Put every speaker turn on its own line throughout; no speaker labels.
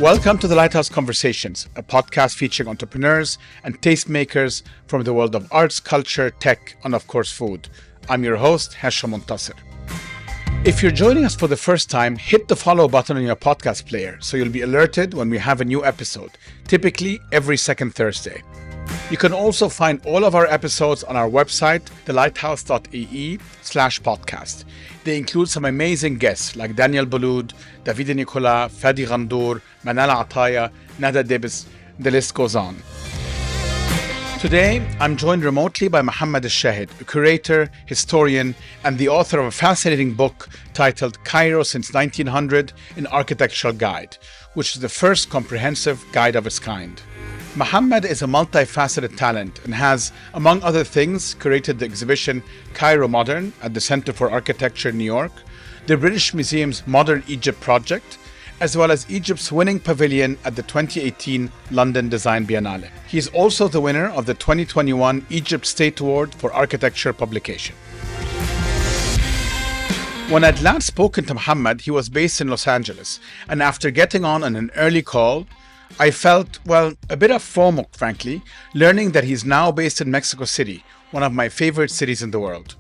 Welcome to the Lighthouse Conversations, a podcast featuring entrepreneurs and tastemakers from the world of arts, culture, tech, and of course food. I'm your host, Hesham Montasser. If you're joining us for the first time, hit the follow button on your podcast player so you'll be alerted when we have a new episode, typically every second Thursday. You can also find all of our episodes on our website, thelighthouse.ee/podcast. They include some amazing guests like Daniel Boulud, Davide Nicola, Fadi Ghandour, Manal Ataya, Nada Debs. The list goes on. Today, I'm joined remotely by Mohamed Elshahed, a curator, historian, and the author of a fascinating book titled Cairo Since 1900, an Architectural Guide, which is the first comprehensive guide of its kind. Mohamed is a multifaceted talent and has, among other things, curated the exhibition Cairo Modern at the Center for Architecture in New York, the British Museum's Modern Egypt Project, as well as Egypt's winning pavilion at the 2018 London Design Biennale. He is also the winner of the 2021 Egypt State Award for Architecture Publication. When I'd last spoken to Mohamed, he was based in Los Angeles, and after getting on an early call, I felt, a bit of FOMO, frankly, learning that he's now based in Mexico City, one of my favorite cities in the world.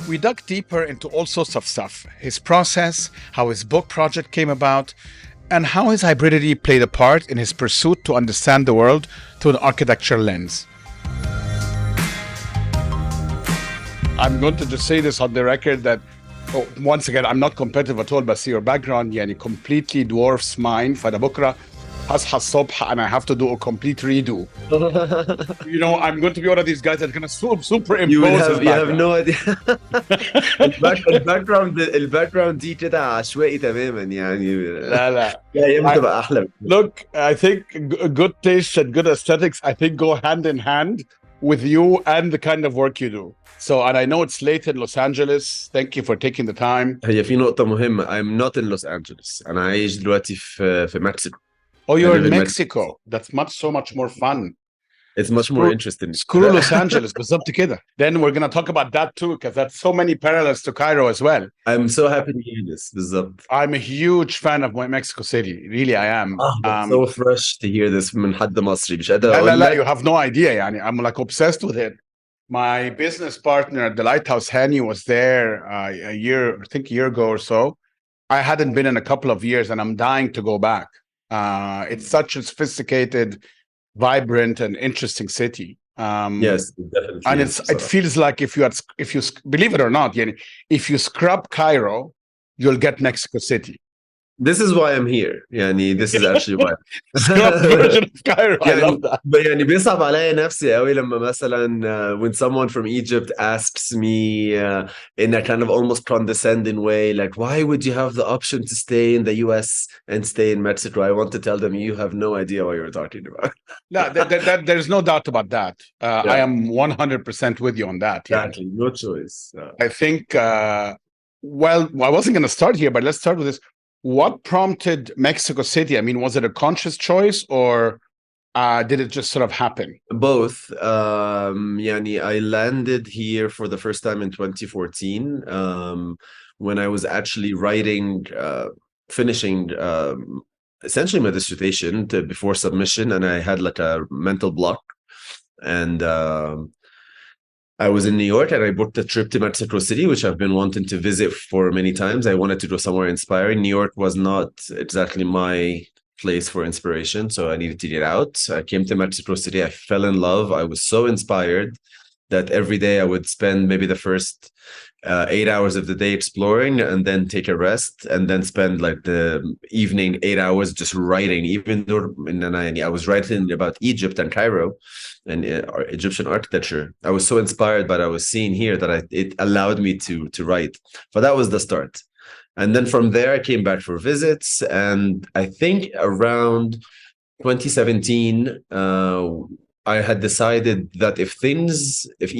We dug deeper into all sorts of stuff, his process, how his book project came about, and how his hybridity played a part in his pursuit to understand the world through an architectural lens. I'm going to just say this on the record that, once again, I'm not competitive at all, but see your background, completely dwarfs mine. فأنا بكرة هصحى الصبح and I have to do a complete redo. I'm going to be one of these guys that's going to superimpose.
You have no idea. الباك دي كده عشوائي تماما يعني.
لا.
بتبقى أحلى.
Look, I think good taste and good aesthetics, I think, go hand in hand with you and the kind of work you do. And I know it's late in Los Angeles. Thank you for taking the time.
هي في نقطة مهمة. I'm not in Los Angeles. أنا عايش دلوقتي في Mexico.
Oh, you're in Mexico. That's so much more fun.
It's much more interesting.
Screw Los Angeles. بالظبط كده. Then we're going to talk about that too, because that's so many parallels to Cairo as well.
I'm so happy to hear this. بالظبط.
I'm a huge fan of Mexico City. Really, I am.
So fresh to hear this من حد مصري. مش قادر
لا, you have no idea. I'm like obsessed with it. My business partner at the Lighthouse, Hani, was there a year ago or so. I hadn't been in a couple of years, and I'm dying to go back. It's such a sophisticated, vibrant, and interesting city.
Yes, definitely.
And it feels like if you believe it or not, if you scrub Cairo, you'll get Mexico City.
This is why I'm here. This is actually why.
Scrub version of Cairo. I love that.
But بيصعب عليا نفسي قوي لما مثلا when someone from Egypt asks me in a kind of almost condescending way, like, why would you have the option to stay in the US and stay in Mexico? I want to tell them, you have no idea what you're talking about.
No, there's no doubt about that. I am 100% with you on that.
Exactly, no choice.
I think, I wasn't going to start here, but let's start with this. What prompted Mexico City? I mean, was it a conscious choice or did it just sort of happen?
Both. I landed here for the first time in 2014 when I was actually finishing essentially my dissertation before submission, and I had like a mental block. And I was in New York and I booked a trip to Mexico City, which I've been wanting to visit for many times. I wanted to go somewhere inspiring. New York was not exactly my place for inspiration, so I needed to get out. I came to Mexico City. I fell in love. I was so inspired that every day I would spend maybe the first 8 hours of the day exploring and then take a rest and then spend like the evening 8 hours just writing. Even though I was writing about Egypt and Cairo and Egyptian architecture, I was so inspired by what I was seeing here that it allowed me to write. But that was the start. And then from there, I came back for visits. And I think around 2017, I had decided that if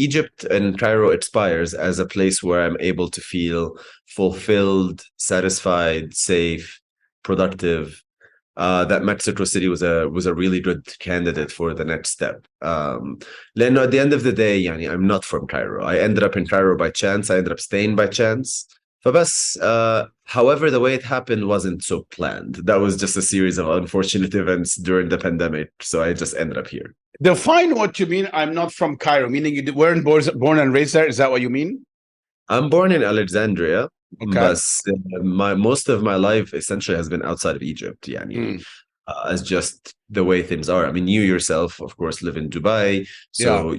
Egypt and Cairo expires as a place where I'm able to feel fulfilled, satisfied, safe, productive, that Mexico City was a really good candidate for the next step. لأنه at the end of the day, I'm not from Cairo. I ended up in Cairo by chance. I ended up staying by chance. فبس however the way it happened wasn't so planned. That was just a series of unfortunate events during the pandemic, so I just ended up here.
Define what you mean. I'm not from Cairo, meaning you weren't born and raised there. Is that what you mean?
I'm born in Alexandria,
Okay.
but my most of my life essentially has been outside of Egypt. Yani,
Mm,
as just the way things are. I mean, you yourself, of course, live in Dubai,
yeah.
so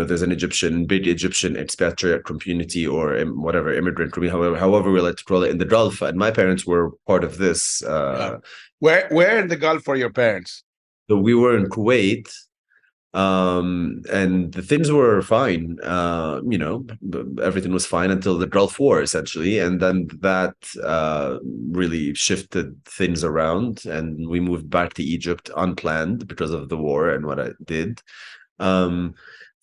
there's an big Egyptian expatriate community or whatever immigrant community, however we like to call it in the Gulf. And my parents were part of this.
Yeah. Where in the Gulf were your parents?
So we were in Kuwait, and the things were fine. Everything was fine until the Gulf War, essentially, and then that really shifted things around, and we moved back to Egypt unplanned because of the war and what it did.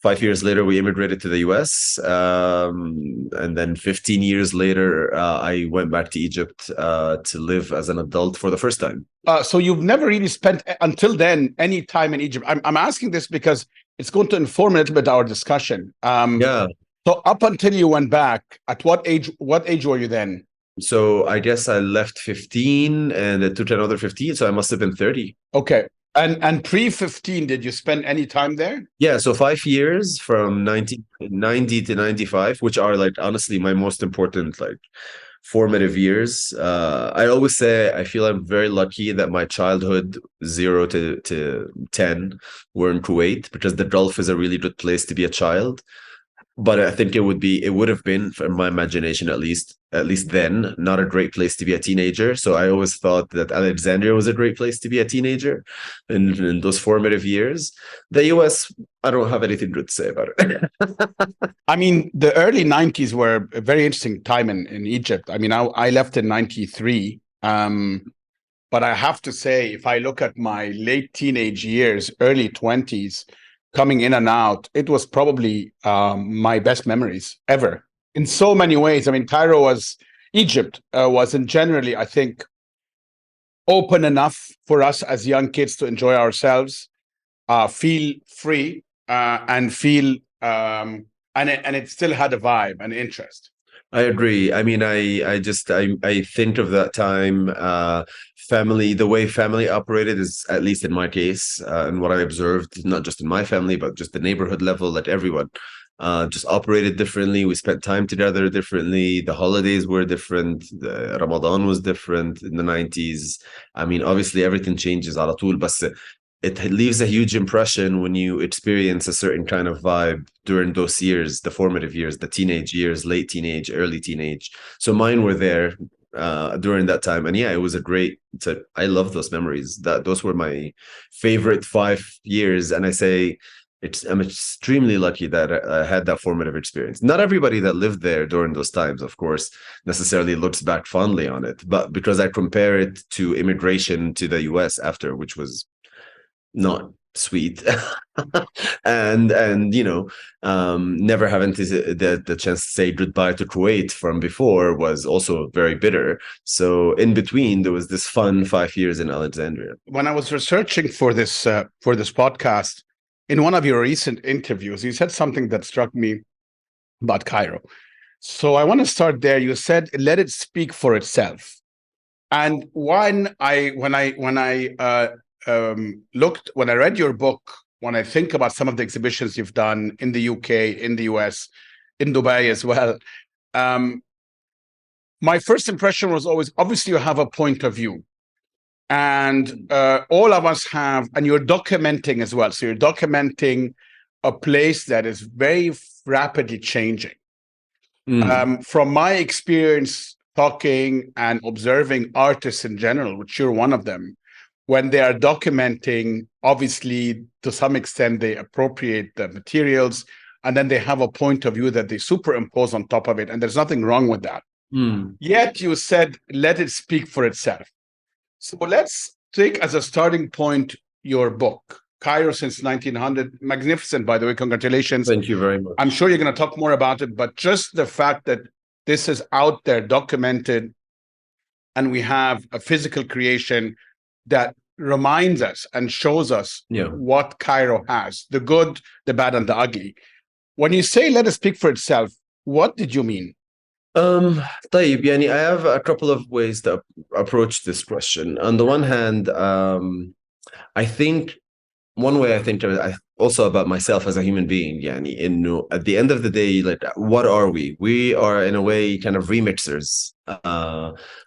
5 years later, we immigrated to the US. And then 15 years later, I went back to Egypt to live as an adult for the first time.
So you've never really spent until then any time in Egypt. I'm asking this because it's going to inform a little bit our discussion.
Yeah.
So up until you went back, at what age were you then?
So I guess I left 15 and it took another 15. So I must have been 30.
Okay. And pre-15, did you spend any time there?
Yeah, so 5 years from 1990 to 95, which are like honestly my most important like formative years. I always say I feel I'm very lucky that my childhood 0 to 10 were in Kuwait because the Gulf is a really good place to be a child. But I think it would have been, from my imagination at least then, not a great place to be a teenager. So I always thought that Alexandria was a great place to be a teenager in those formative years. The US, I don't have anything good to say about it.
I mean, the early 90s were a very interesting time in Egypt. I mean, I left in 93. But I have to say, if I look at my late teenage years, early 20s, coming in and out, it was probably my best memories ever in so many ways. I mean, Egypt wasn't generally, I think, open enough for us as young kids to enjoy ourselves, feel free, and feel, and it still had a vibe and interest.
I agree. I mean, I think of that time, the way family operated is, at least in my case, and what I observed, not just in my family, but just the neighborhood level, that everyone just operated differently. We spent time together differently. The holidays were different. The Ramadan was different in the 90s. I mean, obviously everything changes على طول, but it leaves a huge impression when you experience a certain kind of vibe during those years, the formative years, the teenage years, late teenage, early teenage. So mine were there during that time. And yeah, it was I love those memories. Those were my favorite 5 years. And I'm extremely lucky that I had that formative experience. Not everybody that lived there during those times, of course, necessarily looks back fondly on it. But because I compare it to immigration to the US after, which was not sweet, and never having the chance to say goodbye to Kuwait from before was also very bitter. So in between, there was this fun 5 years in Alexandria.
When I was researching for this podcast, in one of your recent interviews, you said something that struck me about Cairo. So I want to start there. You said, "Let it speak for itself." And when I read your book, when I think about some of the exhibitions you've done in the UK, in the US, in Dubai as well, my first impression was always, obviously you have a point of view, and all of us have, and you're documenting as well. So you're documenting a place that is very rapidly changing. From my experience talking and observing artists in general, which you're one of them, when they are documenting, obviously, to some extent, they appropriate the materials, and then they have a point of view that they superimpose on top of it, and there's nothing wrong with that. Yet you said, let it speak for itself. So let's take as a starting point your book, Cairo Since 1900. Magnificent, by the way. Congratulations.
Thank you very much.
I'm sure you're going to talk more about it, but just the fact that this is out there, documented, and we have a physical creation that reminds us and shows us what Cairo has, the good, the bad, and the ugly. When you say let it speak for itself, what did you mean?
طيب يعني I have a couple of ways to approach this question. On the one hand, I think one way I think also about myself as a human being, يعني إنه at the end of the day, like what are we? We are in a way kind of remixers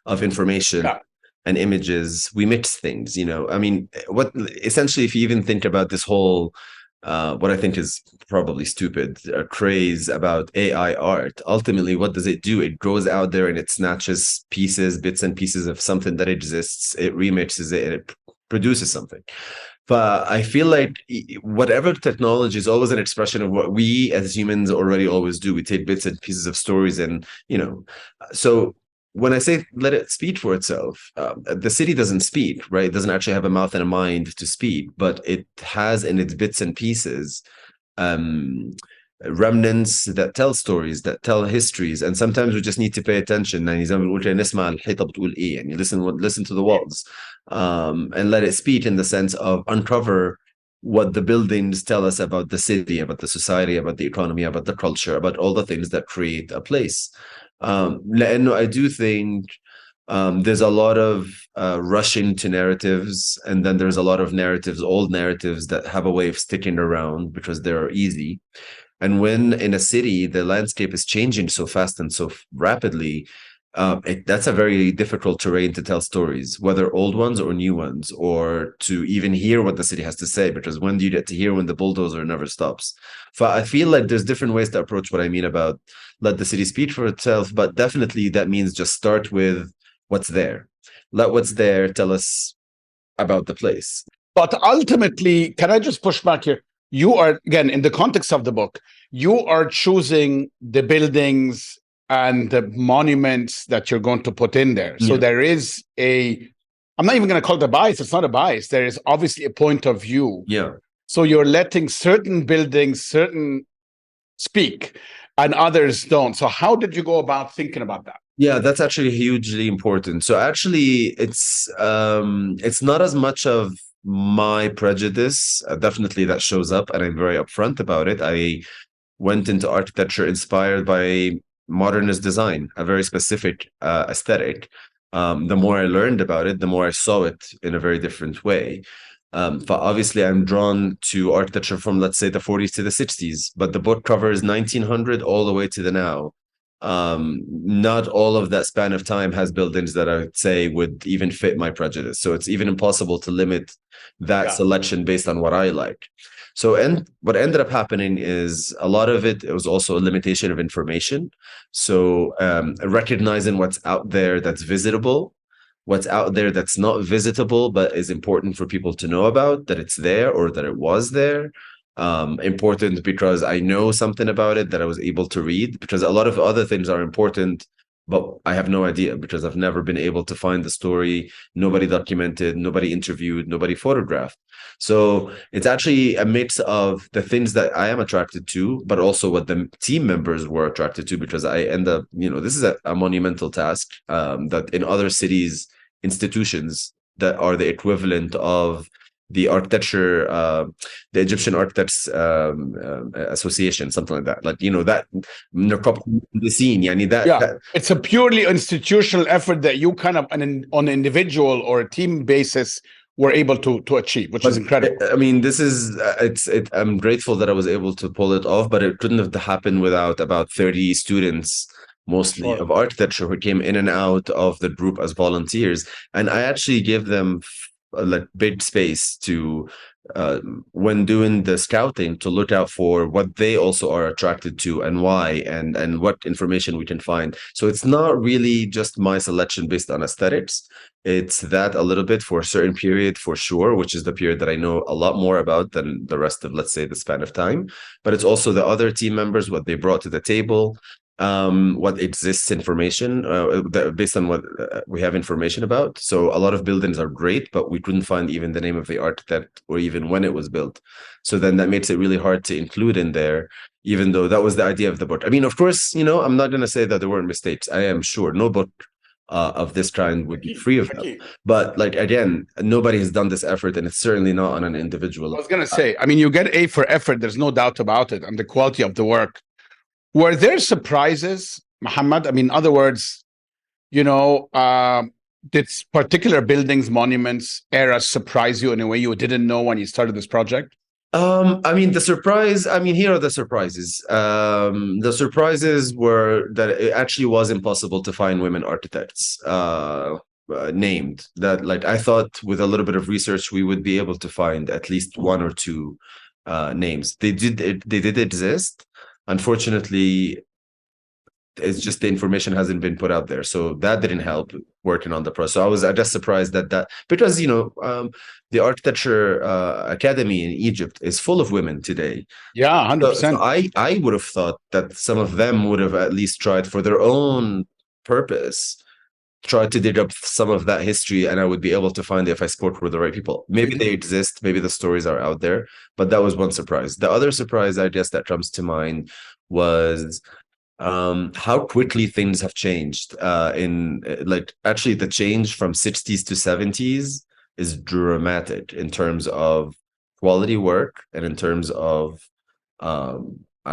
of information
Yeah.
and images. We mix things, you know. I mean, what essentially, if you even think about this whole what I think is probably stupid craze about AI art, ultimately, what does it do? It goes out there and it snatches pieces, bits and pieces of something that exists, it remixes it, and it produces something. But I feel like whatever technology is always an expression of what we as humans already always do. We take bits and pieces of stories, and you know, so when I say let it speak for itself, the city doesn't speak, right? It doesn't actually have a mouth and a mind to speak, but it has in its bits and pieces um, remnants that tell stories, that tell histories, and sometimes we just need to pay attention. يعني زي ما بنقول كده نسمع الحيطة بتقول إيه، يعني listen to the walls, and let it speak in the sense of uncover what the buildings tell us about the city, about the society, about the economy, about the culture, about all the things that create a place. لأنه I do think there's a lot of rushing to narratives, and then there's a lot of narratives, old narratives that have a way of sticking around because they're easy. And when in a city the landscape is changing so fast and so rapidly, that's a very difficult terrain to tell stories, whether old ones or new ones, or to even hear what the city has to say. Because when do you get to hear when the bulldozer never stops? So I feel like there's different ways to approach what I mean about let the city speak for itself, but definitely that means just start with what's there. Let what's there tell us about the place.
But ultimately, can I just push back here? You are, again, in the context of the book, you are choosing the buildings and the monuments that you're going to put in there. So
Yeah.
there is I'm not even going to call it a bias. It's not a bias. There is obviously a point of view.
Yeah.
So you're letting certain buildings, certain speak and others don't. So how did you go about thinking about that?
Yeah, that's actually hugely important. So actually, it's not as much of my prejudice. Definitely that shows up, and I'm very upfront about it. I went into architecture inspired by modernist design, a very specific aesthetic. The more I learned about it, the more I saw it in a very different way. But obviously, I'm drawn to architecture from, let's say, the 40s to the 60s, but the book covers 1900 all the way to the now. Not all of that span of time has buildings that I would say would even fit my prejudice. So it's even impossible to limit that selection based on what I like. So, and what ended up happening is a lot of it was also a limitation of information. So, recognizing what's out there that's visitable, what's out there that's not visitable but is important for people to know about, that it's there or that it was there. Important because I know something about it that I was able to read, because a lot of other things are important, but I have no idea because I've never been able to find the story. Nobody documented, nobody interviewed, nobody photographed. So it's actually a mix of the things that I am attracted to, but also what the team members were attracted to, because I end up, this is a monumental task that in other cities, institutions that are the equivalent of the architecture, the Egyptian Architects Association, something like that. Like, that the scene, that
it's a purely institutional effort that you kind of on an individual or a team basis were able to achieve, which is incredible.
I mean, this is I'm grateful that I was able to pull it off, but it couldn't have happened without about 30 students, mostly of architecture, who came in and out of the group as volunteers. And I actually give them like big space to when doing the scouting to look out for what they also are attracted to and why, and what information we can find. So it's not really just my selection based on aesthetics. It's that a little bit for a certain period, for sure, which is the period that I know a lot more about than the rest of, let's say, the span of time. But it's also the other team members, what they brought to the table, what exists information based on what we have information about. So a lot of buildings are great, but we couldn't find even the name of the architect or even when it was built. So then that makes it really hard to include in there, even though that was the idea of the book. I mean, of course, I'm not going to say that there weren't mistakes. I am sure no book of this kind would be free of them. But like, again, nobody has done this effort, and it's certainly not on an individual.
I was going to say, I mean, you get A for effort. There's no doubt about it, and the quality of the work. Were there surprises? Muhammad? I mean, in other words, did particular buildings, monuments, eras surprise you in a way you didn't know when you started this project?
Here are the surprises. The surprises were that it actually was impossible to find women architects named. That, like, I thought with a little bit of research we would be able to find at least one or two names. They did exist. Unfortunately, it's just the information hasn't been put out there, so that didn't help working on the process. So I was just surprised that because the architecture academy in Egypt is full of women today.
Yeah,
So
100%.
I would have thought that some of them would have at least tried for their own purpose, tried to dig up some of that history, and I would be able to find it if I spoke with the right people. Maybe they exist, maybe the stories are out there, but that was one surprise. The other surprise, I guess, that comes to mind was how quickly things have changed actually the change from 60s to 70s is dramatic in terms of quality work and in terms of I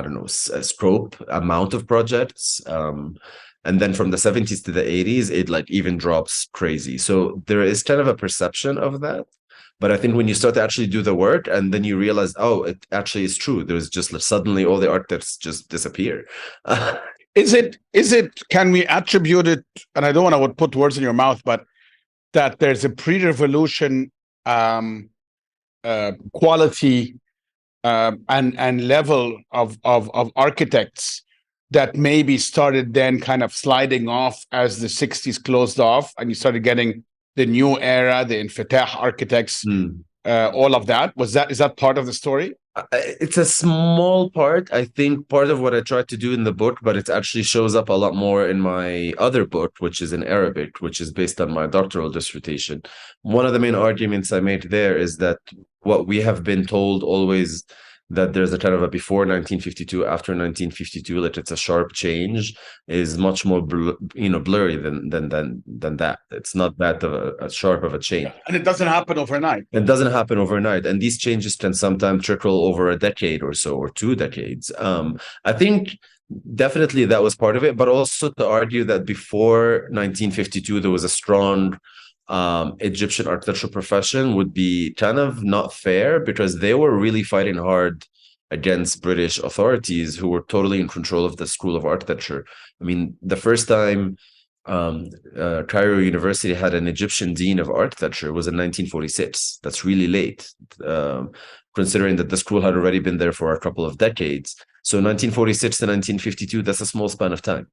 don't know, scope, amount of projects, and then from the 70s to the 80s it like even drops crazy. So there is kind of a perception of that. But I think when you start to actually do the work and then you realize, oh, it actually is true. There's just like, suddenly all the architects just disappear.
Is it, can we attribute it, and I don't want to put words in your mouth, but that there's a pre-revolution quality and level of architects that maybe started then kind of sliding off as the 60s closed off and you started getting the new era, the Infitah architects, all of that? Is that part of the story?
It's a small part. I think part of what I tried to do in the book, but it actually shows up a lot more in my other book, which is in Arabic, which is based on my doctoral dissertation. One of the main arguments I made there is that what we have been told always, that there's a kind of a before 1952, after 1952, that it's a sharp change, is much more blurry than that. It's not that a sharp of a change.
Yeah. And it doesn't happen overnight.
It doesn't happen overnight, and these changes can sometimes trickle over a decade or so, or 2 decades. I think definitely that was part of it, but also to argue that before 1952 there was a strong Egyptian architectural profession would be kind of not fair, because they were really fighting hard against British authorities who were totally in control of the school of architecture. I mean, the first time Cairo University had an Egyptian dean of architecture was in 1946. That's really late, considering that the school had already been there for a couple of decades. So 1946 to 1952, that's a small span of time.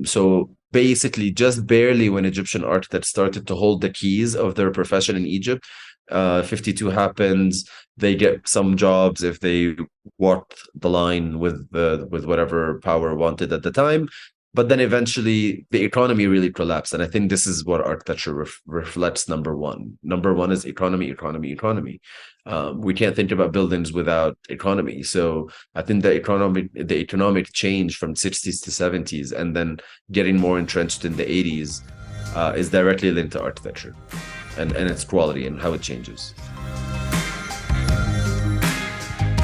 So basically just barely when Egyptian architects started to hold the keys of their profession in Egypt, 52 happens, they get some jobs if they walked the line with whatever power wanted at the time. But then eventually the economy really collapsed. And I think this is what architecture reflects. Number one is economy. We can't think about buildings without economy. So I think the economic change from 60s to 70s and then getting more entrenched in the 80s is directly linked to architecture and its quality and how it changes.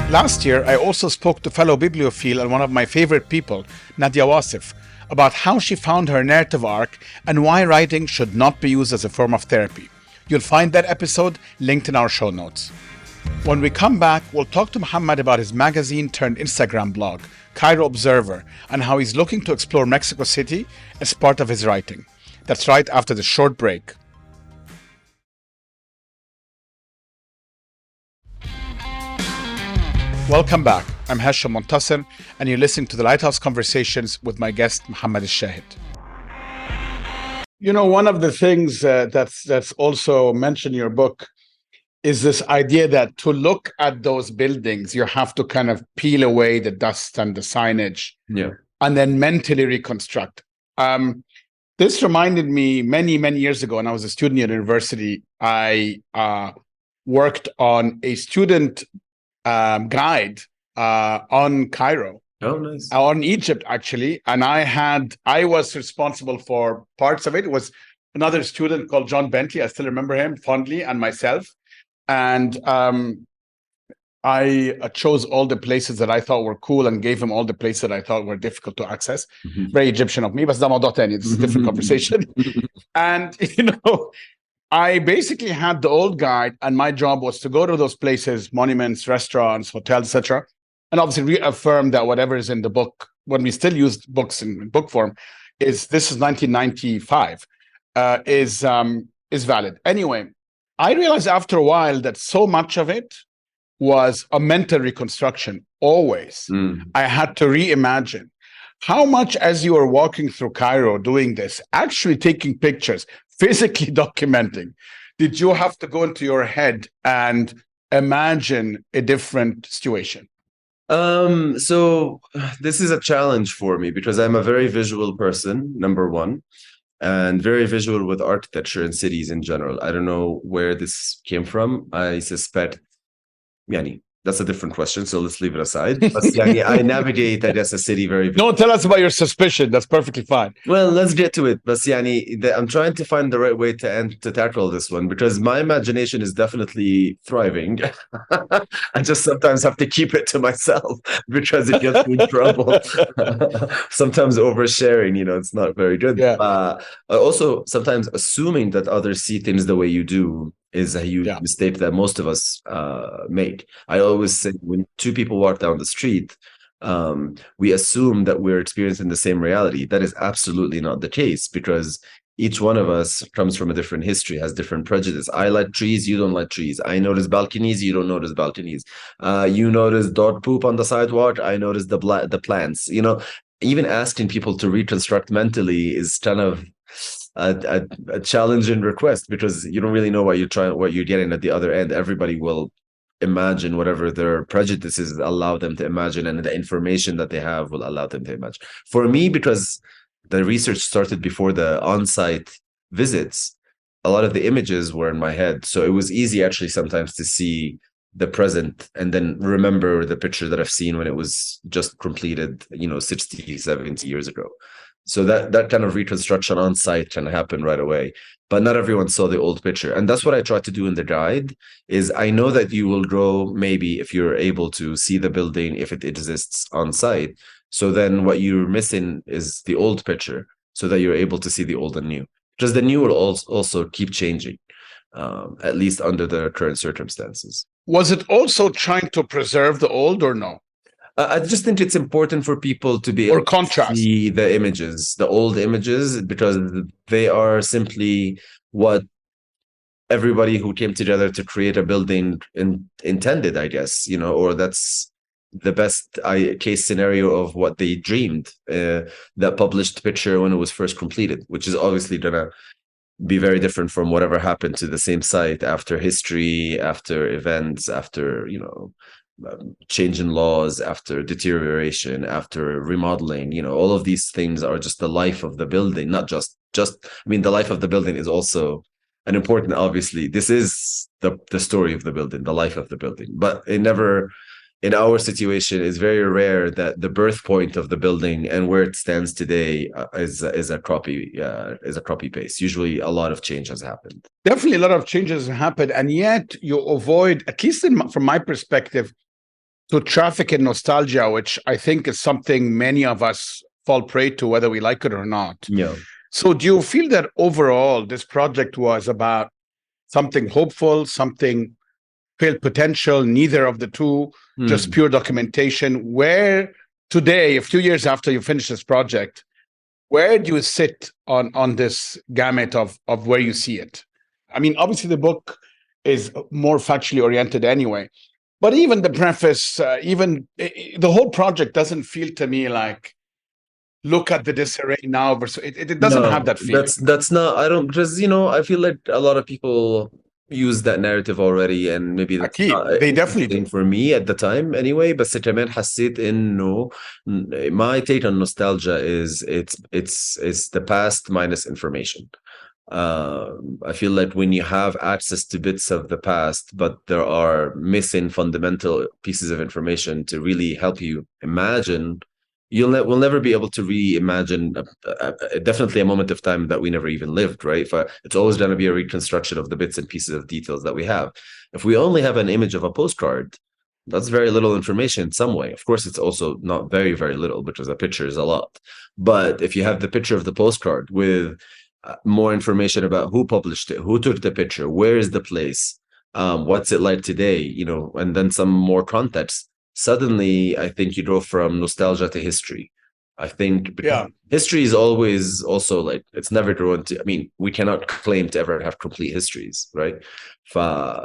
Last year, I also spoke to fellow bibliophile and one of my favorite people, Nadia Wasif, about how she found her narrative arc and why writing should not be used as a form of therapy. You'll find that episode linked in our show notes. When we come back, we'll talk to Mohamed about his magazine turned Instagram blog, Cairo Observer, and how he's looking to explore Mexico City as part of his writing. That's right after the short break. Welcome back. I'm Hashim Montasser, and you're listening to the Lighthouse Conversations with my guest, Mohamed Elshahed. You know, one of the things that's also mentioned in your book is this idea that to look at those buildings, you have to kind of peel away the dust and the signage, and then mentally reconstruct. This reminded me many, many years ago when I was a student at university. I worked on a student guide on Cairo.
Oh, nice.
On Egypt, actually. And I was responsible for parts of it. It was another student called John Bentley. I still remember him fondly, and myself. And I chose all the places that I thought were cool and gave him all the places that I thought were difficult to access. Very Egyptian of me, but this is a different conversation. And, I basically had the old guide, and my job was to go to those places, monuments, restaurants, hotels, etc., and obviously reaffirm that whatever is in the book, when we still use books in book form, this is 1995, is valid. Anyway, I realized after a while that so much of it was a mental reconstruction. Always, I had to reimagine. How much, as you were walking through Cairo doing this, actually taking pictures, physically documenting, did you have to go into your head and imagine a different situation?
So this is a challenge for me because I'm a very visual person, number one, and very visual with architecture and cities in general. I don't know where this came from. I suspect, yani, that's a different question, so let's leave it aside. But yani, I navigate, I guess, a city very.
Don't tell us about your suspicion. That's perfectly fine.
Well, let's get to it. But yani, I'm trying to find the right way to tackle this one because my imagination is definitely thriving. I just sometimes have to keep it to myself because it gets me in trouble. Sometimes oversharing, it's not very good.
Yeah.
Also, sometimes assuming that others see things the way you do is a huge mistake that most of us make. I always say when two people walk down the street, we assume that we're experiencing the same reality. That is absolutely not the case because each one of us comes from a different history, has different prejudice. I like trees, you don't like trees. I notice balconies, you don't notice balconies. You notice dog poop on the sidewalk, I notice the plants. Even asking people to reconstruct mentally is kind of a challenging request because you don't really know what you're getting at the other end. Everybody will imagine whatever their prejudices allow them to imagine, and the information that they have will allow them to imagine. For me, because the research started before the on-site visits, a lot of the images were in my head, so it was easy actually sometimes to see the present and then remember the picture that I've seen when it was just completed 60, 70 years ago. So that kind of reconstruction on site can happen right away, but not everyone saw the old picture. And that's what I try to do in the guide is I know that you will grow maybe if you're able to see the building, if it exists on site. So then what you're missing is the old picture so that you're able to see the old and new, because the new will also keep changing, at least under the current circumstances.
Was it also trying to preserve the old or no?
I just think it's important for people to be able to see the images, the old images, because they are simply what everybody who came together to create a building intended, I guess, or that's the best case scenario of what they dreamed, that published picture when it was first completed, which is obviously going to be very different from whatever happened to the same site after history, after events, after, change in laws, after deterioration, after remodeling. All of these things are just the life of the building, not just the life of the building is also an important, obviously this is the story of the building, the life of the building, but it never, in our situation, is very rare that the birth point of the building and where it stands today is a copy paste. Usually a lot of change has happened.
Definitely a lot of changes have happened, and yet you avoid, at least from my perspective, to traffic in nostalgia, which I think is something many of us fall prey to, whether we like it or not.
Yeah.
So do you feel that overall this project was about something hopeful, something filled potential, neither of the two, just pure documentation? Where today, a few years after you finish this project, where do you sit on this gamut of where you see it? I mean, obviously the book is more factually oriented anyway, but even the preface, even the whole project doesn't feel to me like, look at the disarray now versus it doesn't have that feeling.
That's not, I don't, because I feel like a lot of people use that narrative already, and maybe that's
they definitely do
for me at the time anyway. But كمان حسيت إنه my take on nostalgia is it's the past minus information. I feel like when you have access to bits of the past, but there are missing fundamental pieces of information to really help you imagine, we'll never be able to reimagine definitely a moment of time that we never even lived, right? It's always going to be a reconstruction of the bits and pieces of details that we have. If we only have an image of a postcard, That's very little information in some way. Of course, it's also not very, very little because a picture is a lot. But if you have the picture of the postcard with more information about who published it, who took the picture, where is the place, what's it like today, and then some more context, suddenly I think you go from nostalgia to history. I think because history is always also like, it's never going to, I mean, we cannot claim to ever have complete histories, right?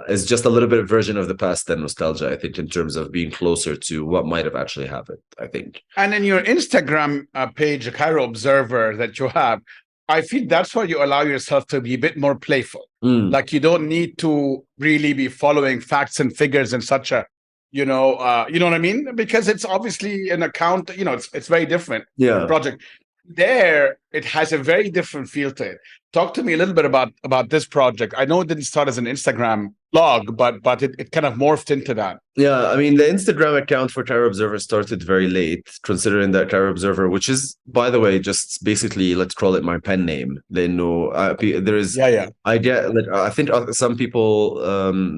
It's just a little bit of version of the past than nostalgia, I think, in terms of being closer to what might have actually happened, I think.
And in your Instagram page, Cairo Observer, that you have, I feel that's where you allow yourself to be a bit more playful. Like you don't need to really be following facts and figures in such a, you know what I mean? Because it's obviously an account, it's very different project. There, it has a very different feel to it. Talk to me a little bit about this project. I know it didn't start as an Instagram blog, but it kind of morphed into that.
Yeah, I mean, the Instagram account for Cairo Observer started very late, considering that Cairo Observer, which is, by the way, just basically, let's call it my pen name. They know there is.
Yeah.
I get. I think some people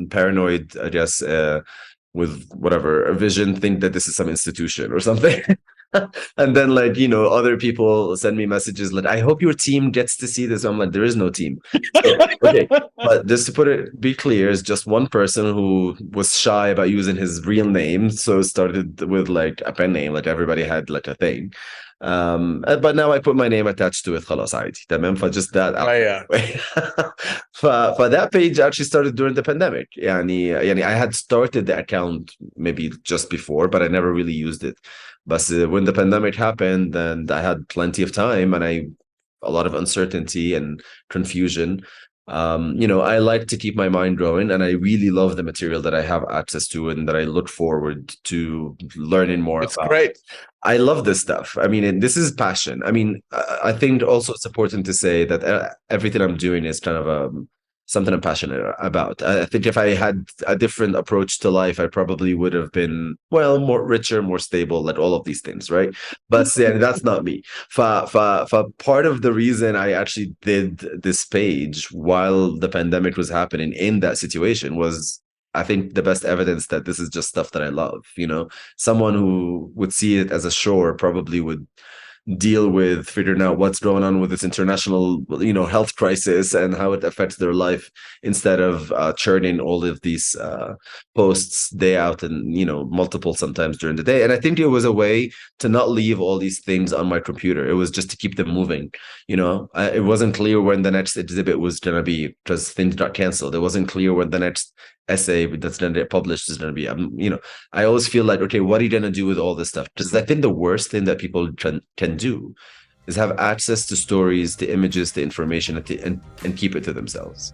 paranoid, I guess, with whatever a vision, think that this is some institution or something. And then other people send me messages like, I hope your team gets to see this. I'm like, there is no team. So, okay, but just to be clear, it's just one person who was shy about using his real name, so started with like a pen name, like everybody had like a thing. But now I put my name attached to it. خلاص عادي تمام. For just that. For that page actually started during the pandemic. يعني I had started the account maybe just before, but I never really used it. But when the pandemic happened, and I had plenty of time and a lot of uncertainty and confusion, I like to keep my mind going, and I really love the material that I have access to and that I look forward to learning more
about.
It's
great.
I love this stuff. I mean, this is passion. I mean, I think also it's important to say that everything I'm doing is kind of something I'm passionate about. I think if I had a different approach to life, I probably would have been, more richer, more stable, like all of these things, right? But that's not me. For part of the reason I actually did this page while the pandemic was happening in that situation was, I think, the best evidence that this is just stuff that I love. Someone who would see it as a chore probably would deal with figuring out what's going on with this international, health crisis and how it affects their life, instead of churning all of these posts day out and, multiple sometimes during the day. And I think it was a way to not leave all these things on my computer. It was just to keep them moving. It wasn't clear when the next exhibit was going to be, because things got canceled. It wasn't clear when the next essay that's going to get published is going to be. I always feel like, okay, what are you going to do with all this stuff? Because I think the worst thing that people can do is have access to stories, to images, to information, and keep it to themselves.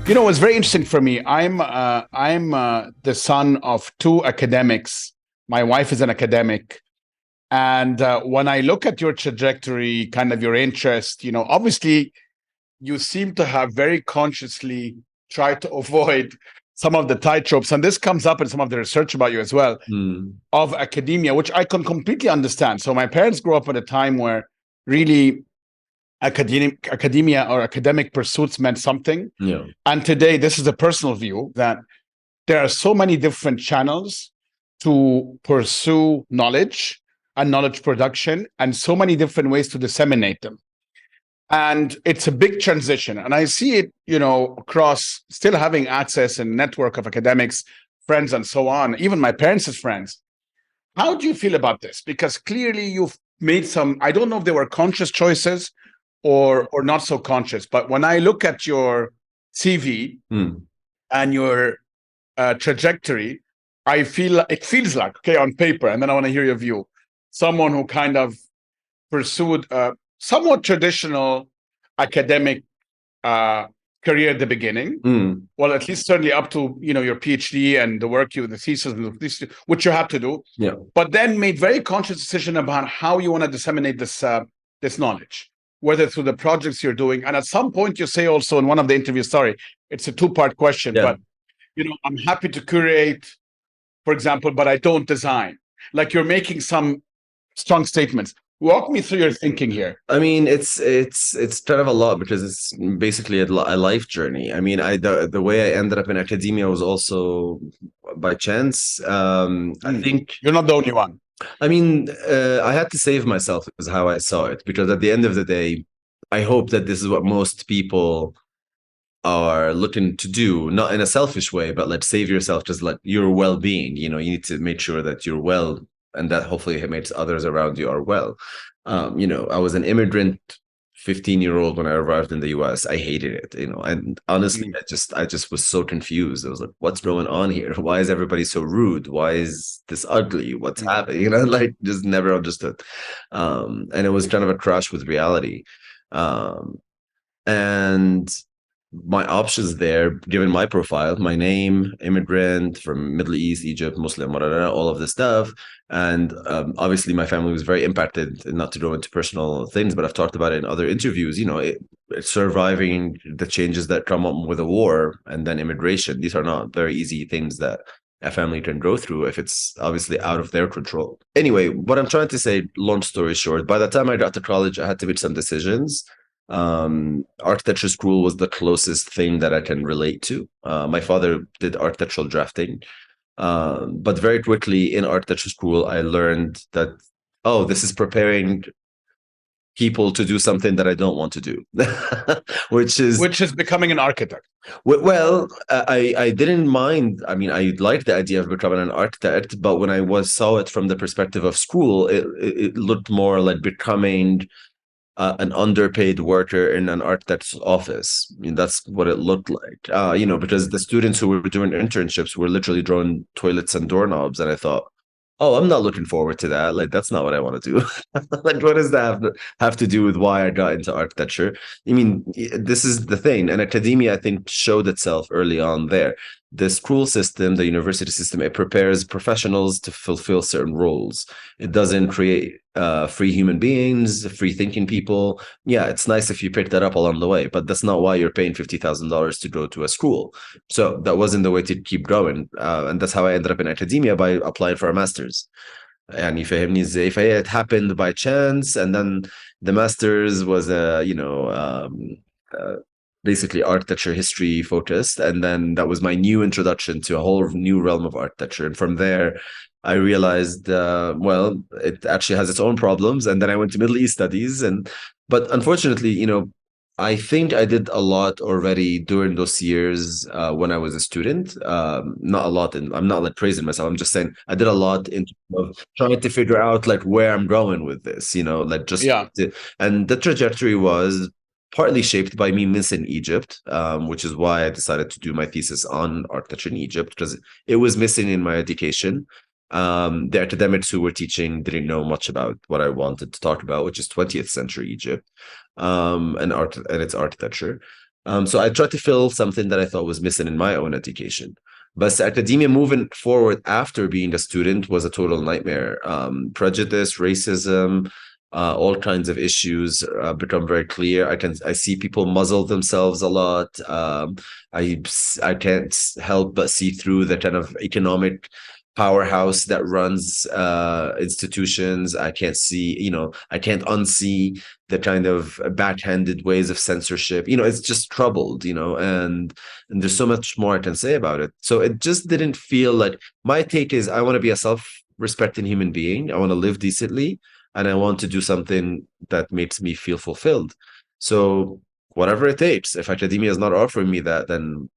It's very interesting for me. I'm the son of two academics. My wife is an academic. And when I look at your trajectory, kind of your interest, obviously you seem to have very consciously tried to avoid some of the tightropes, and this comes up in some of the research about you as well, of academia, which I can completely understand. So my parents grew up at a time where really academia or academic pursuits meant something.
Yeah.
And today, this is a personal view, that there are so many different channels to pursue knowledge and knowledge production, and so many different ways to disseminate them. And it's a big transition. And I see it, across still having access and network of academics, friends, and so on, even my parents' friends. How do you feel about this? Because clearly you've made some, I don't know if they were conscious choices or not so conscious, but when I look at your CV and your trajectory, it feels like, okay, on paper, and then I want to hear your view, someone who kind of pursued somewhat traditional academic career at the beginning. Well, at least certainly up to your PhD and the work the thesis, which you had to do.
Yeah.
But then made very conscious decision about how you want to disseminate this knowledge, whether through the projects you're doing. And at some point, you say also in one of the interviews, sorry, it's a two-part question, but I'm happy to curate, for example, but I don't design. Like, you're making some strong statements. Walk me through your thinking here.
I mean, it's kind of a lot because it's basically a life journey. I mean, the way I ended up in academia was also by chance. I think,
You're not the only one.
I mean, I had to save myself is how I saw it, because at the end of the day, I hope that this is what most people are looking to do, not in a selfish way, but like save yourself, just like your well-being. You need to make sure that you're well, and that hopefully it makes others around you are well. I was an immigrant 15-year-old when I arrived in the US. I hated it, and honestly, I just was so confused. I was like, what's going on here? Why is everybody so rude? Why is this ugly? What's happening? Like just never understood. And it was kind of a crash with reality. And my options there, given my profile, my name, immigrant from Middle East, Egypt, Muslim, all of this stuff. And obviously my family was very impacted, not to go into personal things, but I've talked about it in other interviews, surviving the changes that come up with a war and then immigration. These are not very easy things that a family can go through if it's obviously out of their control. Anyway, what I'm trying to say, long story short, by the time I got to college, I had to make some decisions. Architecture school was the closest thing that I can relate to. My father did architectural drafting, but very quickly in architecture school, I learned that, oh, this is preparing people to do something that I don't want to do, which is
becoming an architect.
Well, I didn't mind. I mean, I liked the idea of becoming an architect, but when I saw it from the perspective of school, it looked more like becoming an underpaid worker in an architect's office. I mean, that's what it looked like. Because the students who were doing internships were literally drawing toilets and doorknobs, and I thought, oh, I'm not looking forward to that. Like, that's not what I want to do. Like, what does that have to do with why I got into architecture? I mean, this is the thing. And academia, I think, showed itself early on there. The school system, the university system, it prepares professionals to fulfill certain roles. It doesn't create free human beings, free thinking people. Yeah, it's nice if you pick that up along the way, but that's not why you're paying $50,000 to go to a school. So that wasn't the way to keep going. And that's how I ended up in academia, by applying for a master's. And if it happened by chance, and then the master's was basically architecture history focused, and then that was my new introduction to a whole new realm of architecture. And from there I realized, it actually has its own problems. And then I went to Middle East studies, but unfortunately, I think I did a lot already during those years when I was a student. Not a lot, and I'm not like praising myself. I'm just saying I did a lot in terms of trying to figure out like where I'm going with this. Like just and the trajectory was partly shaped by me missing Egypt, which is why I decided to do my thesis on architecture in Egypt, because it was missing in my education. The academics who were teaching didn't know much about what I wanted to talk about, which is 20th century Egypt, and its architecture. So I tried to fill something that I thought was missing in my own education. But academia moving forward after being a student was a total nightmare. Prejudice, racism, all kinds of issues become very clear. I see people muzzle themselves a lot. I can't help but see through the kind of economic powerhouse that runs institutions. I can't unsee the kind of backhanded ways of censorship. It's just troubled, and there's so much more I can say about it. So it just didn't feel like, my take is I want to be a self-respecting human being. I want to live decently, and I want to do something that makes me feel fulfilled. So whatever it takes, if academia is not offering me that, then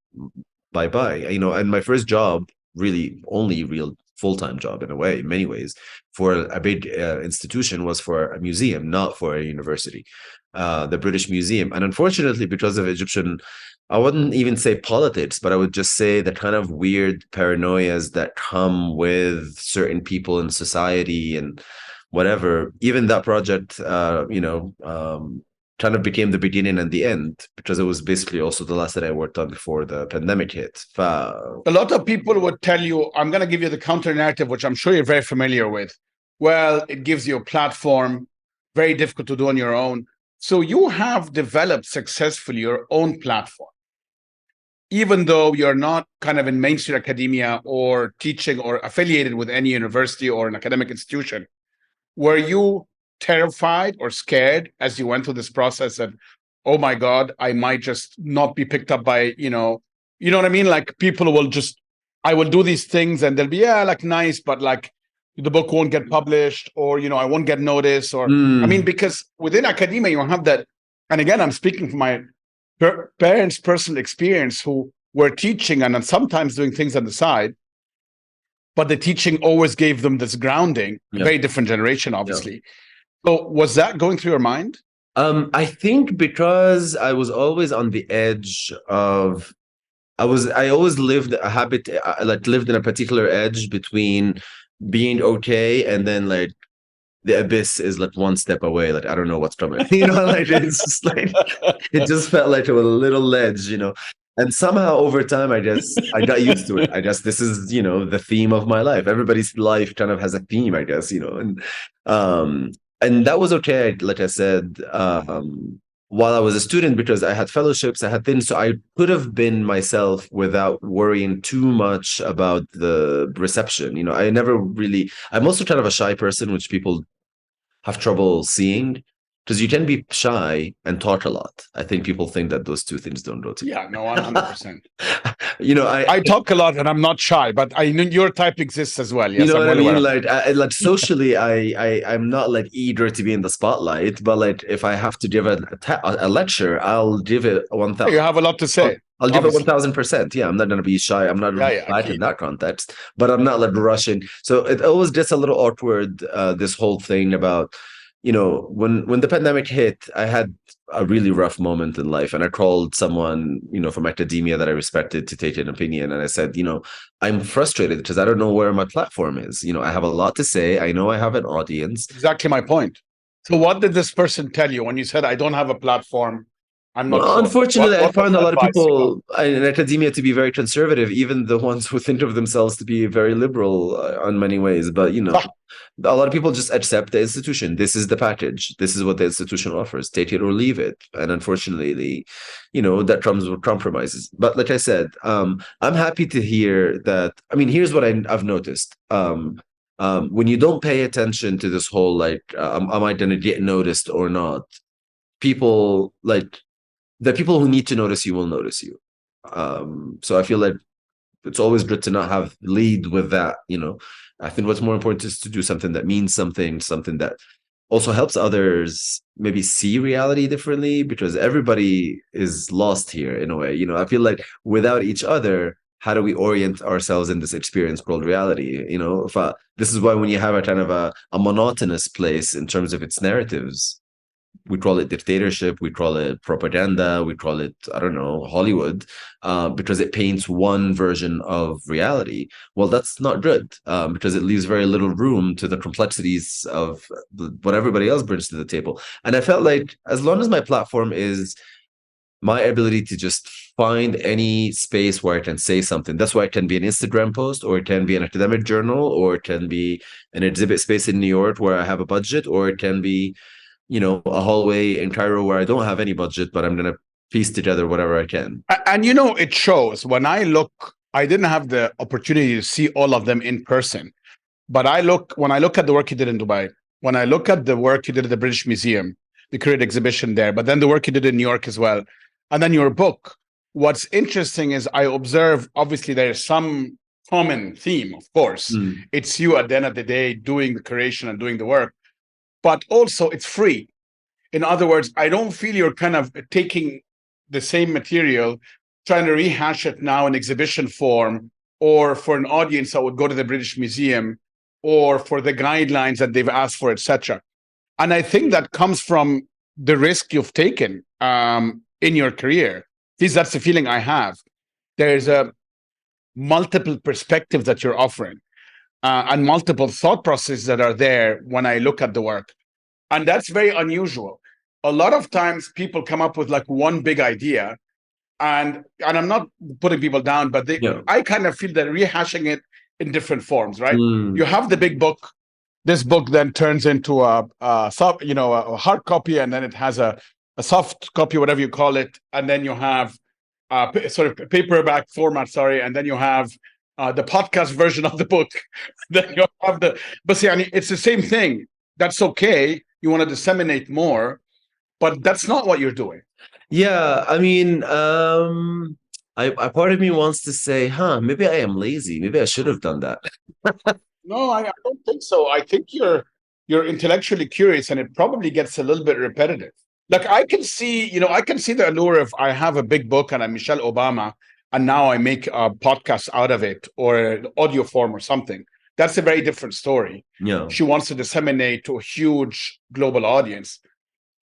bye-bye. And my first job, really only real full-time job in many ways, for a big institution, was for a museum, not for a university, the British Museum. And unfortunately, because of Egyptian, I wouldn't even say politics, but I would just say the kind of weird paranoias that come with certain people in society and whatever, even that project, kind of became the beginning and the end, because it was basically also the last that I worked on before the pandemic hit.
A lot of people would tell you, I'm going to give you the counter narrative, which I'm sure you're very familiar with. Well, it gives you a platform, very difficult to do on your own. So you have developed successfully your own platform, even though you're not kind of in mainstream academia or teaching or affiliated with any university or an academic institution. Were you terrified or scared as you went through this process that, oh my God, I might just not be picked up by, you know what I mean? Like people will just, I will do these things and they'll be, yeah, like nice, but like the book won't get published or, I won't get noticed or, I mean, because within academia, you have that. And again, I'm speaking from my parents' personal experience who were teaching and sometimes doing things on the side, but the teaching always gave them this grounding, very different generation, obviously. So was that going through your mind?
I think because I was always on the edge of, I always lived a habit, like lived in a particular edge between being okay and then like the abyss is like one step away. Like, I don't know what's coming, like it's just like, it just felt like a little ledge, and somehow over time, I got used to it. I guess this is, the theme of my life. Everybody's life kind of has a theme, I guess, and that was okay. Like I said, while I was a student, because I had fellowships, I had things, so I could have been myself without worrying too much about the reception. I never really, I'm also kind of a shy person, which people have trouble seeing, because you can be shy and talk a lot. I think people think that those two things don't go together.
Yeah, no, 100%.
I
talk a lot and I'm not shy, but I know your type exists as well. Yes,
you know what I mean?
Like
socially, I'm not like eager to be in the spotlight, but like if I have to give a lecture, I'll give it 1,000.
You have a lot to say.
I'll give it 1,000%. Yeah, I'm not going to be shy. I'm not shy in that context, but I'm not like rushing. So it always gets a little awkward. This whole thing about, when the pandemic hit, I had a really rough moment in life, and I called someone, from academia that I respected to take an opinion, and I said, I'm frustrated because I don't know where my platform is. I have a lot to say. I know I have an audience.
Exactly my point. So what did this person tell you when you said, I don't have a platform? I'm not sure.
Unfortunately, I found a lot of people in academia to be very conservative, even the ones who think of themselves to be very liberal in many ways. But, a lot of people just accept the institution. This is the package. This is what the institution offers. Take it or leave it. And unfortunately, that comes with compromises. But like I said, I'm happy to hear that. I mean, here's what I've noticed. When you don't pay attention to this whole, like, am I going to get noticed or not? People like, the people who need to notice you will notice you. So I feel like it's always good to not have lead with that. I think what's more important is to do something that means something that also helps others maybe see reality differently, because everybody is lost here in a way. I feel like without each other, how do we orient ourselves in this experience called reality? This is why when you have a kind of a monotonous place in terms of its narratives, we call it dictatorship, we call it propaganda, we call it, I don't know, Hollywood, because it paints one version of reality. Well, that's not good, because it leaves very little room to the complexities of what everybody else brings to the table. And I felt like as long as my platform is my ability to just find any space where I can say something. That's why it can be an Instagram post, or it can be an academic journal, or it can be an exhibit space in New York where I have a budget, or it can be a hallway in Cairo where I don't have any budget, but I'm going to piece together whatever I can.
And it shows. When I look, I didn't have the opportunity to see all of them in person, but when I look at the work you did in Dubai, when I look at the work you did at the British Museum, the curated exhibition there, but then the work you did in New York as well, and then your book, what's interesting is I observe, obviously there's some common theme, of course. It's you at the end of the day doing the curation and doing the work, but also it's free. In other words, I don't feel you're kind of taking the same material, trying to rehash it now in exhibition form, or for an audience that would go to the British Museum, or for the guidelines that they've asked for, etc. And I think that comes from the risk you've taken in your career. At least that's the feeling I have. There's a multiple perspectives that you're offering. And multiple thought processes that are there when I look at the work. And that's very unusual. A lot of times people come up with like one big idea, and I'm not putting people down, but I kind of feel they're rehashing it in different forms, right? You have the big book. This book then turns into a hard copy, and then it has a soft copy, whatever you call it. And then you have sort of paperback format, and then you have the podcast version of the book. Then you have but see, I mean, it's the same thing. That's okay. you want to disseminate more, but that's not what you're doing.
Yeah, I mean, I part of me wants to say, huh, maybe I am lazy. Maybe I should have done that.
No, I don't think so. I think you're intellectually curious, and it probably gets a little bit repetitive. Like I can see, I can see the allure of I have a big book and I'm Michelle Obama, and now I make a podcast out of it or an audio form or something. That's a very different story.
Yeah.
She wants to disseminate to a huge global audience.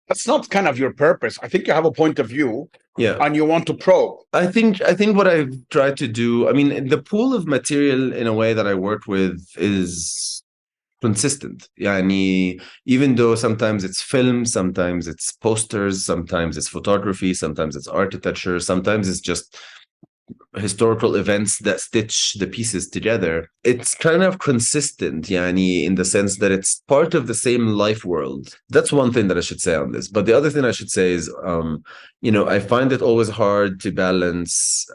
That's not kind of your purpose. I think you have a point of view,
Yeah.
and you want to probe.
I think what I've tried to do, I mean, the pool of material in a way that I work with is consistent. Yani, even though sometimes it's film, sometimes it's posters, sometimes it's photography, sometimes it's architecture, sometimes it's just historical events that stitch the pieces together. It's kind of consistent, yani, in the sense that it's part of the same life world. That's one thing that I should say on this. But the other thing I should say is, I find it always hard to balance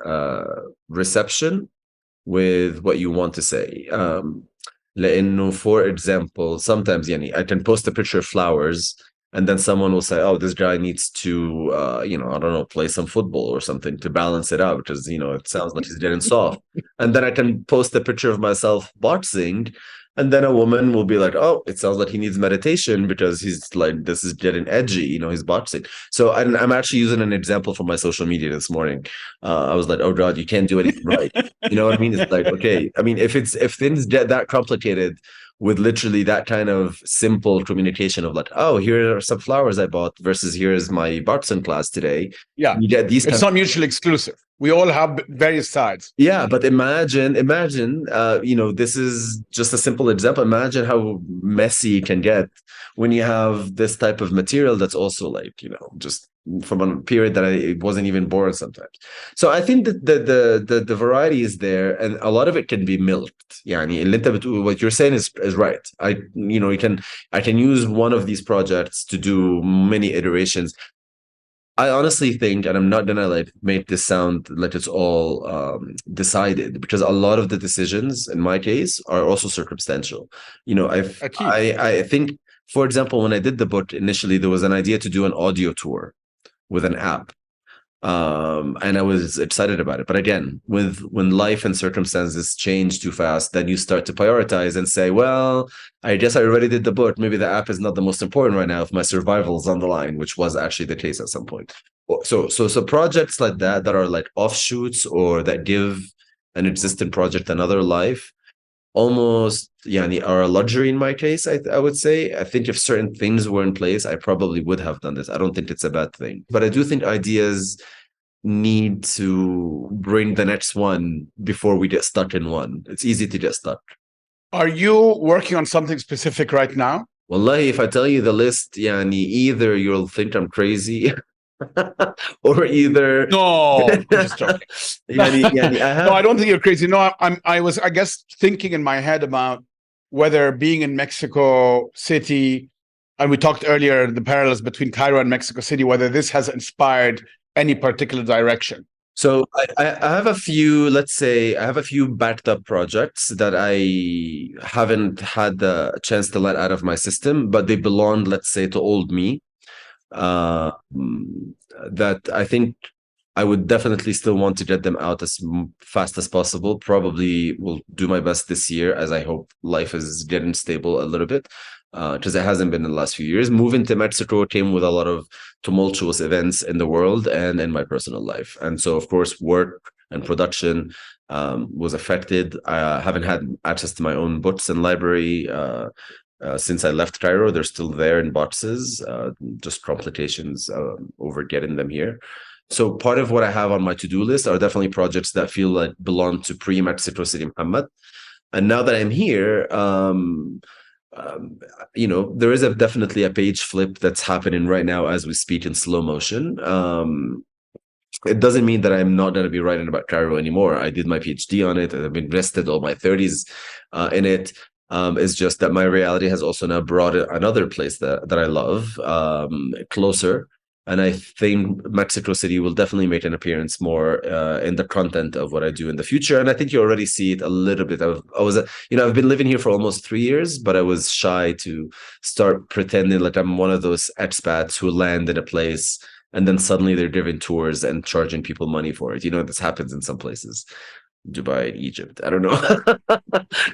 reception with what you want to say. لأنه, for example, sometimes يعني, I can post a picture of flowers and then someone will say, oh, this guy needs to, I don't know, play some football or something to balance it out because, it sounds like he's getting soft. And then I can post a picture of myself boxing, and then a woman will be like, oh, it sounds like he needs meditation because he's like, this is getting edgy, he's boxing. So I'm actually using an example from my social media this morning. I was like, oh God, you can't do anything right. You know what I mean? It's like, okay, I mean, if things get that complicated with literally that kind of simple communication of like, oh, here are some flowers I bought versus here's my boxing class today.
Yeah,
you get these.
It's not mutually exclusive. We all have various sides.
Yeah, but imagine, this is just a simple example. Imagine how messy it can get when you have this type of material that's also like, just from a period that I wasn't even born sometimes. So I think that the variety is there, and a lot of it can be milked. يعني what you're saying is right. I can use one of these projects to do many iterations. I honestly think, and I'm not gonna like make this sound like it's all decided, because a lot of the decisions in my case are also circumstantial. I think, for example, when I did the book initially, there was an idea to do an audio tour with an app. And I was excited about it. But again, when life and circumstances change too fast, then you start to prioritize and say, well, I guess I already did the book. Maybe the app is not the most important right now if my survival is on the line, which was actually the case at some point. So projects like that are like offshoots or that give an existing project another life, almost are a luxury in my case. I would say, I think if certain things were in place, I probably would have done this. I don't think it's a bad thing, but I do think ideas need to bring the next one before we get stuck in one. It's easy to get stuck.
Are you working on something specific right now?
Wallahi, if I tell you the list, either you'll think I'm crazy or either
no, I'm just joking.
No,
I don't think you're crazy. No, I was, I guess, thinking in my head about whether being in Mexico City, and we talked earlier the parallels between Cairo and Mexico City, whether this has inspired any particular direction.
So I have a few, let's say, I have a few backed up projects that I haven't had the chance to let out of my system, but they belong, let's say, to old me. That I think I would definitely still want to get them out as fast as possible. Probably will do my best this year, as I hope life is getting stable a little bit, because it hasn't been in the last few years. Moving to Mexico came with a lot of tumultuous events in the world and in my personal life. And so, of course, work and production was affected. I haven't had access to my own books and library since I left Cairo. They're still there in boxes, just complications over getting them here. So part of what I have on my to-do list are definitely projects that feel like belong to pre-Mexico City Mohammed. And now that I'm here, there is definitely a page flip that's happening right now as we speak in slow motion. It doesn't mean that I'm not going to be writing about Cairo anymore. I did my PhD on it, and I've invested all my 30s in it. It's just that my reality has also now brought another place that I love closer. And I think Mexico City will definitely make an appearance more in the content of what I do in the future. And I think you already see it a little bit. I've been living here for almost 3 years, but I was shy to start pretending like I'm one of those expats who land in a place and then suddenly they're giving tours and charging people money for it. This happens in some places. Dubai, Egypt. I don't know.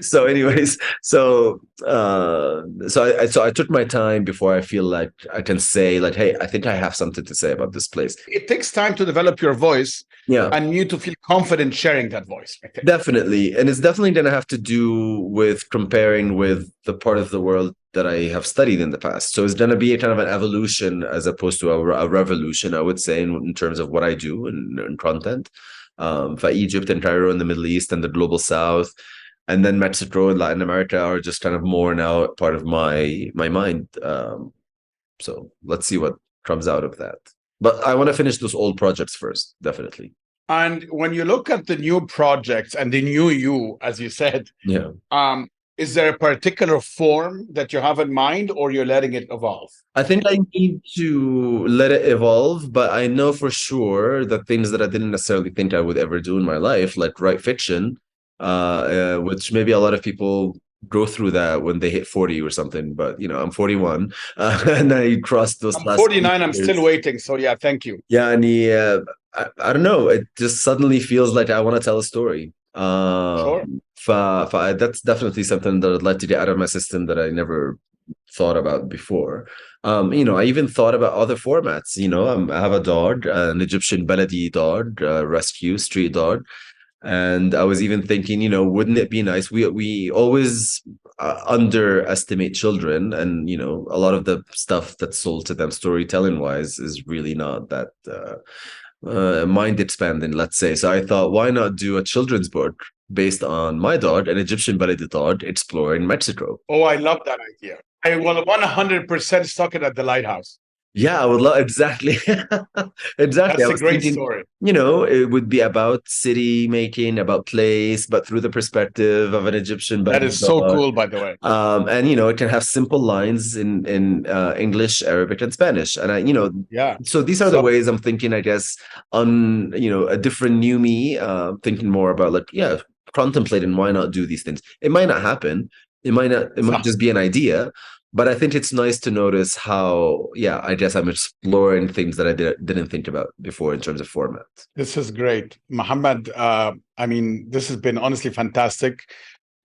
So, anyways, I took my time before I feel like I can say like, hey, I think I have something to say about this place.
It takes time to develop your voice,
Yeah,
and you to feel confident sharing that voice. I think.
definitely, and it's definitely going to have to do with comparing with the part of the world that I have studied in the past. So it's going to be a kind of an evolution as opposed to a revolution, I would say, in terms of what I do in content. For Egypt and Cairo in the Middle East and the global South, and then Mexico and Latin America are just kind of more now part of my mind. So let's see what comes out of that. But I want to finish those old projects first, definitely.
And when you look at the new projects and the new you, as you said,
Yeah.
Is there a particular form that you have in mind, or you're letting it evolve?
I think I need to let it evolve, but I know for sure that things that I didn't necessarily think I would ever do in my life, like write fiction, which maybe a lot of people go through that when they hit 40 or something. But I'm 41, and I crossed those.
I'm 49. I'm still waiting. So yeah, thank you.
Yeah, and I don't know. It just suddenly feels like I want to tell a story.
Sure.
That's definitely something that I'd like to get out of my system that I never thought about before. I even thought about other formats. I have a dog, an Egyptian Baladi dog, rescue street dog, and I was even thinking, wouldn't it be nice? We always underestimate children, and a lot of the stuff that's sold to them storytelling wise is really not that mind expanding, let's say. So I thought, why not do a children's book based on my dog, an Egyptian Baladi dog, exploring Mexico?
Oh, I love that idea. I will 100% stock it at the Lighthouse.
Yeah, I would love exactly. Exactly.
That's a great story.
It would be about city making, about place, but through the perspective of an Egyptian.
That is so cool, by the way.
And it can have simple lines in English, Arabic, and Spanish. And
yeah.
So these are the ways I'm thinking, I guess, on a different new me, thinking more about contemplating why not do these things. It might not happen. It might just be an idea. But I think it's nice to notice how, I guess I'm exploring things that I didn't think about before in terms of format.
This is great. Mohamed, this has been honestly fantastic.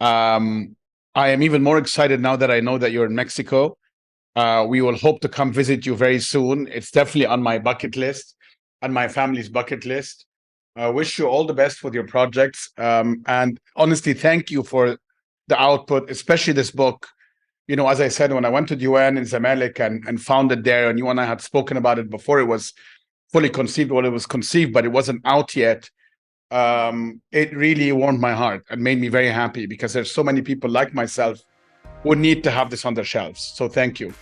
I am even more excited now that I know that you're in Mexico. We will hope to come visit you very soon. It's definitely on my bucket list and my family's bucket list. I wish you all the best with your projects. And honestly, thank you for the output, especially this book. As I said, when I went to the UN in Zamalek and found it there, and you and I had spoken about it before it was fully conceived, it was conceived, but it wasn't out yet. It really warmed my heart and made me very happy, because there's so many people like myself who need to have this on their shelves. So thank you.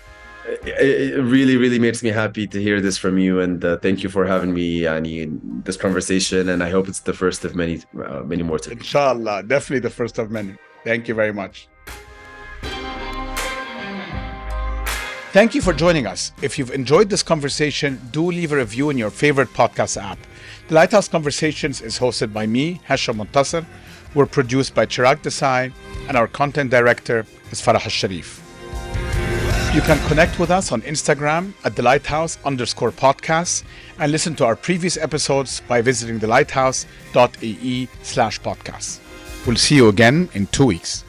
It really, really makes me happy to hear this from you. And thank you for having me, Ani, in this conversation. And I hope it's the first of many, many more.
Inshallah, definitely the first of many. Thank you very much. Thank you for joining us. If you've enjoyed this conversation, do leave a review in your favorite podcast app. The Lighthouse Conversations is hosted by me, Hasham Montasser. We're produced by Chirag Desai, and our content director is Farah Al-Sharif. You can connect with us on Instagram at thelighthouse_podcasts and listen to our previous episodes by visiting thelighthouse.ae/podcasts. We'll see you again in 2 weeks.